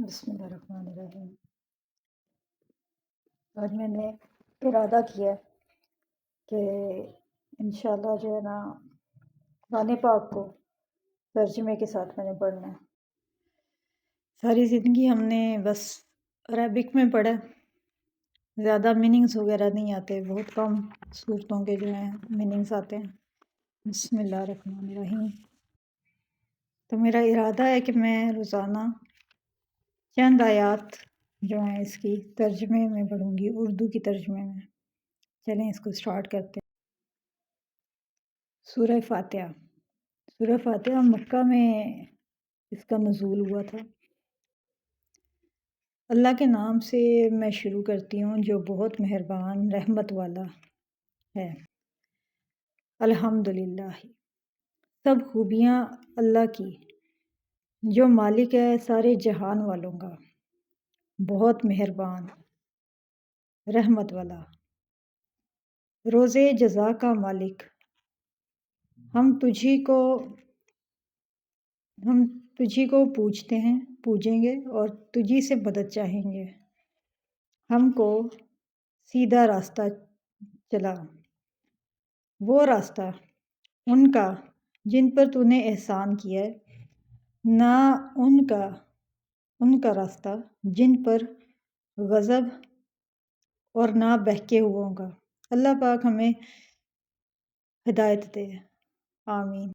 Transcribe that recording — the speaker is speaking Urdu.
بسم اللہ الرحمن الرحیم۔ آج میں نے ارادہ کیا کہ انشاءاللہ جو ہے نا قرآن پاک کو ترجمے کے ساتھ میں نے پڑھنا ہے۔ ساری زندگی ہم نے بس عربک میں پڑھا، زیادہ میننگز وغیرہ نہیں آتے، بہت کم صورتوں کے جو ہیں میننگز آتے ہیں۔ بسم اللہ الرحمن الرحیم۔ تو میرا ارادہ ہے کہ میں روزانہ چند آیات جو ہیں اس کی ترجمے میں پڑھوں گی، اردو کی ترجمے میں۔ چلیں اس کو سٹارٹ کرتے ہیں۔ سورہ فاتحہ۔ سورہ فاتحہ مکہ میں اس کا نزول ہوا تھا۔ اللہ کے نام سے میں شروع کرتی ہوں جو بہت مہربان رحمت والا ہے۔ الحمدللہ، سب خوبیاں اللہ کی جو مالک ہے سارے جہان والوں کا، بہت مہربان رحمت والا، روزے جزا کا مالک۔ ہم تجھی کو پوجتے ہیں، پوجیں گے اور تجھی سے مدد چاہیں گے۔ ہم کو سیدھا راستہ چلا، وہ راستہ ان کا جن پر تو نے احسان کیا ہے، نہ ان کا راستہ جن پر غضب اور نہ بہکے ہوئوں کا۔ اللہ پاک ہمیں ہدایت دے، آمین۔